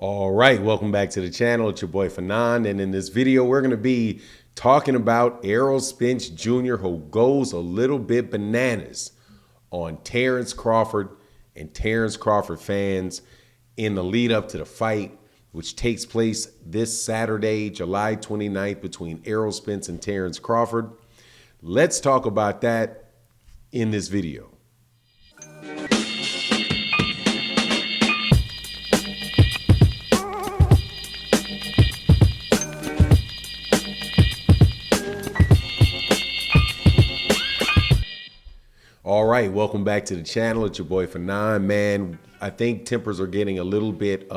All right, welcome back to the channel. It's your boy Fanon, and in this video, we're going to be talking about Errol Spence Jr., who goes a little bit bananas on Terence Crawford and Terence Crawford fans in the lead up to the fight, which takes place this Saturday, July 29th, between Errol Spence and Terence Crawford. Let's talk about that in this video. All right, welcome back to the channel. It's your boy Fanon. Man, I think tempers are getting a little bit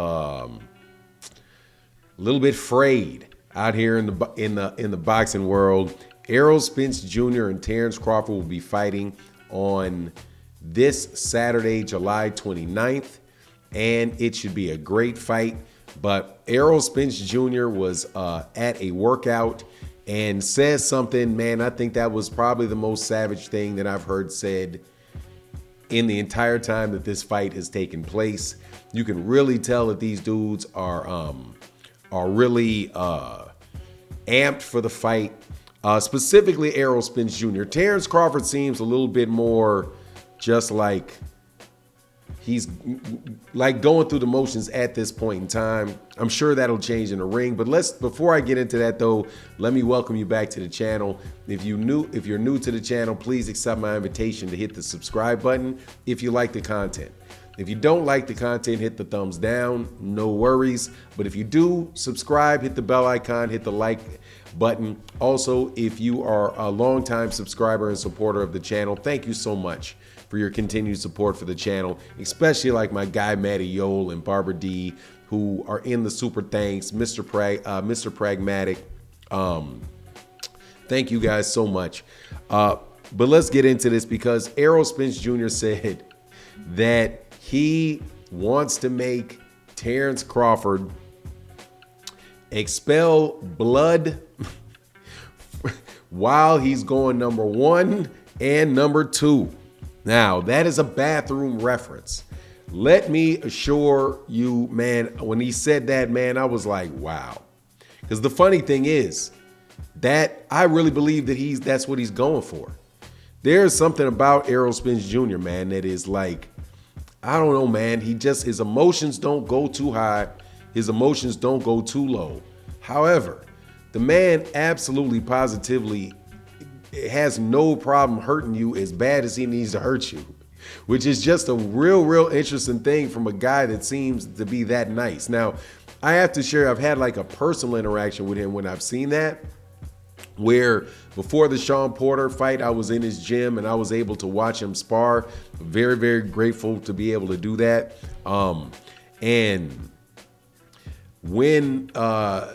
frayed out here in the boxing world. Errol Spence Jr. and Terence Crawford will be fighting on this Saturday, July 29th, and it should be a great fight. But Errol Spence Jr. was at a workout and says something, man, I think that was probably the most savage thing that I've heard said in the entire time that this fight has taken place. You can really tell that these dudes are really amped for the fight. Specifically Errol Spence Jr. Terence Crawford seems a little bit more just like he's like going through the motions at this point in time. I'm sure that'll change in the ring, but before I get into that though, let me welcome you back to the channel. If you're new to the channel, please accept my invitation to hit the subscribe button if you like the content. If you don't like the content, hit the thumbs down, no worries. But if you do, subscribe, hit the bell icon, hit the like button. Also, if you are a longtime subscriber and supporter of the channel, thank you so much for your continued support for the channel, especially like my guy Matty Yole and Barbara D, who are in the super thanks, Mr. Pragmatic. Thank you guys so much. But let's get into this because Errol Spence Jr. said that he wants to make Terence Crawford expel blood while he's going number 1 and number 2. Now, that is a bathroom reference. Let me assure you, man, when he said that, man, I was like, wow. Because the funny thing is that I really believe that that's what he's going for. There's something about Errol Spence Jr., man, that is like, I don't know, man. His emotions don't go too high. His emotions don't go too low. However, the man absolutely positively has no problem hurting you as bad as he needs to hurt you, which is just a real interesting thing from a guy that seems to be that nice. Now, I have to share, I've had like a personal interaction with him when I've seen that, where before the Sean Porter fight, I was in his gym and I was able to watch him spar. Very grateful to be able to do that. And when I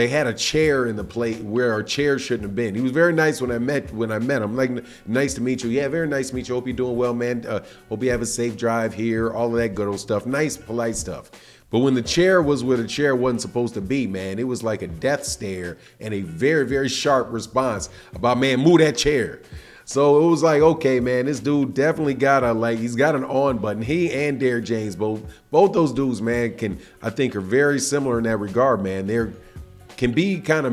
had a chair in the plate where our chair shouldn't have been. He was very nice when I met him. Like, nice to meet you. Yeah, very nice to meet you. Hope you're doing well, man. Hope you have a safe drive here. All of that good old stuff. Nice, polite stuff. But when the chair was where the chair wasn't supposed to be, man, it was like a death stare and a very sharp response about, man, move that chair. So it was like, okay, man, this dude definitely got he's got an on button. He and Derrick James, both those dudes, man, I think are very similar in that regard, man. They can be kind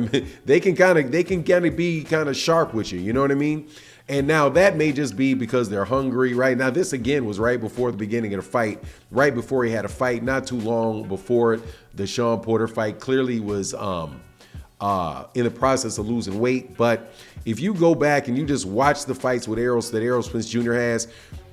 of sharp with you, you know what I mean? And now that may just be because they're hungry. Right now, this again was right before the beginning of the fight, right before he had a fight, not too long before the Sean Porter fight. Clearly was in the process of losing weight. But if you go back and you just watch the fights with Errol Spence Jr. has,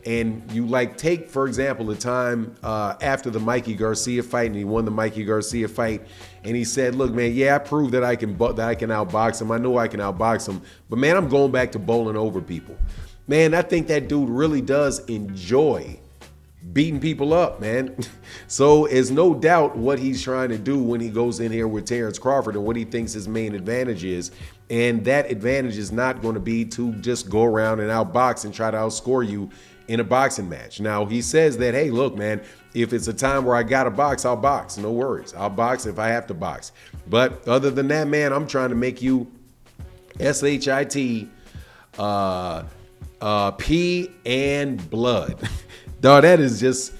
and you take, for example, the time after the Mikey Garcia fight, and he won the Mikey Garcia fight, and he said, look, man, yeah, I proved that I can outbox him. I know I can outbox him, but man, I'm going back to bowling over people. Man, I think that dude really does enjoy beating people up, man. So it's no doubt what he's trying to do when he goes in here with Terence Crawford and what he thinks his main advantage is. And that advantage is not going to be to just go around and outbox and try to outscore you in a boxing match. Now, he says that, hey, look, man, if it's a time where I got to box, I'll box. No worries. I'll box if I have to box. But other than that, man, I'm trying to make you SHIT, pee and blood. Dog, that is just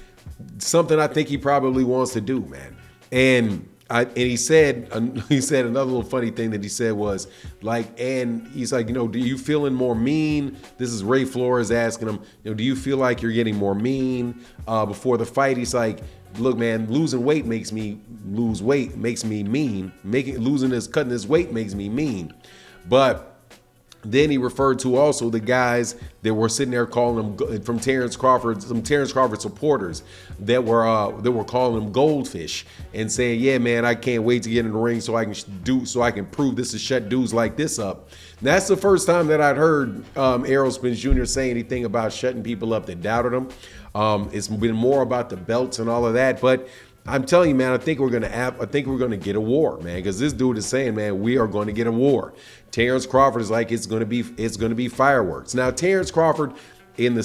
something I think he probably wants to do, man. And he said another little funny thing that he said was like, and he's like, do you feeling more mean? This is Ray Flores asking him, do you feel like you're getting more mean before the fight? He's like, look, man, losing weight makes me lose weight, makes me mean. Cutting this weight makes me mean. But then he referred to also the guys that were sitting there calling him from Terence Crawford, some Terence Crawford supporters that were calling him goldfish and saying, "Yeah, man, I can't wait to get in the ring so I can prove this to shut dudes like this up." And that's the first time that I'd heard Errol Spence Jr. say anything about shutting people up that doubted him. It's been more about the belts and all of that, but I'm telling you, man, I think we're gonna get a war, man, because this dude is saying, man, we are going to get a war. Terence Crawford is like, it's gonna be fireworks. Now, Terence Crawford came to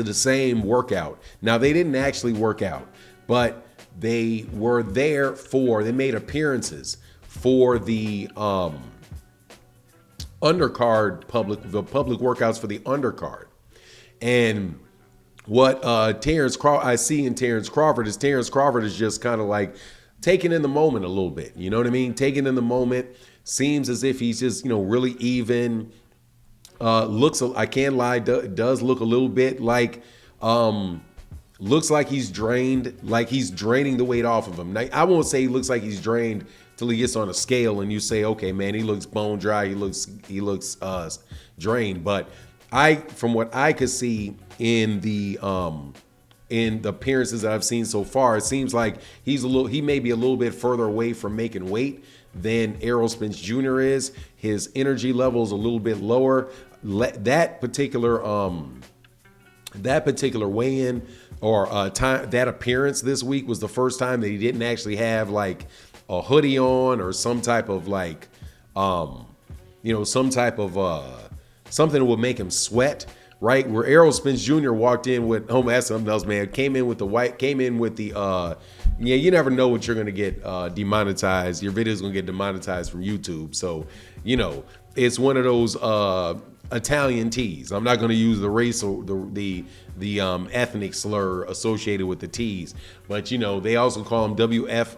the same workout. Now, they didn't actually work out, but they were there they made appearances for the undercard the public workouts for the undercard. And what I see in Terence Crawford is just kind of like taking in the moment a little bit. You know what I mean? Taking in the moment. Seems as if he's just, really even. I can't lie, does look a little bit like, looks like he's drained, like he's draining the weight off of him. Now, I won't say he looks like he's drained till he gets on a scale and you say, okay, man, he looks bone dry, he looks drained. But from what I could see in the appearances that I've seen so far, it seems like he may be a little bit further away from making weight than Errol Spence Jr. is. His energy level is a little bit lower. That particular weigh-in or that appearance this week was the first time that he didn't actually have like a hoodie on or some type of like something that would make him sweat, right? Where Errol Spence Jr. walked in with, that's something else, man. Came in with you never know what you're gonna get demonetized. Your video's gonna get demonetized from YouTube. So, it's one of those Italian tees. I'm not gonna use the race or the ethnic slur associated with the tees, but they also call them WIFE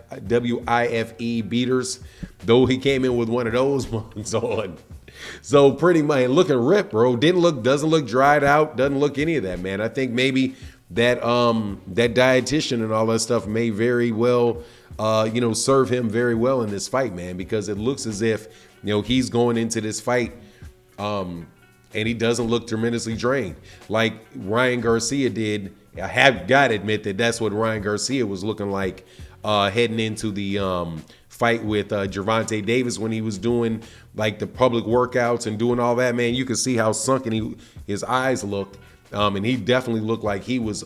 beaters. Though he came in with one of those ones on. So pretty much looking ripped, bro. Doesn't look dried out, doesn't look any of that, man. I think maybe that that dietitian and all that stuff may very well serve him very well in this fight, man, because it looks as if he's going into this fight and he doesn't look tremendously drained like Ryan Garcia did. I have got to admit that's what Ryan Garcia was looking like heading into the fight with Gervonta Davis when he was doing like the public workouts and doing all that, man. You could see how sunken his eyes looked, and he definitely looked like it was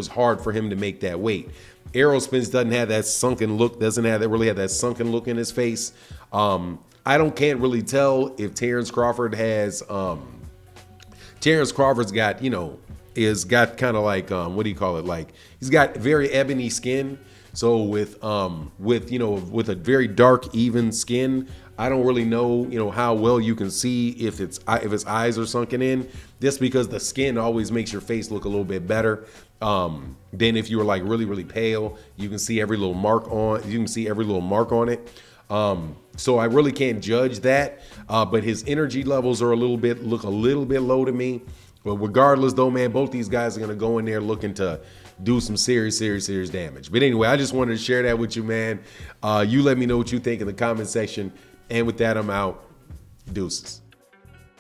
hard for him to make that weight. Errol Spence doesn't have that sunken look, really have that sunken look in his face. Can't really tell if Terence Crawford has Terence Crawford's got is got kind of like what do you call it, like he's got very ebony skin. So with a very dark, even skin, I don't really know, how well you can see if his eyes are sunken in. Just because the skin always makes your face look a little bit better. Then if you were like really, really pale, you can see every little mark on. it. So I really can't judge that. But his energy levels look a little bit low to me. But regardless, though, man, both these guys are gonna go in there looking to do some serious damage. But anyway, I just wanted to share that with you, man. You let me know what you think in the comment section. And with that, I'm out. Deuces.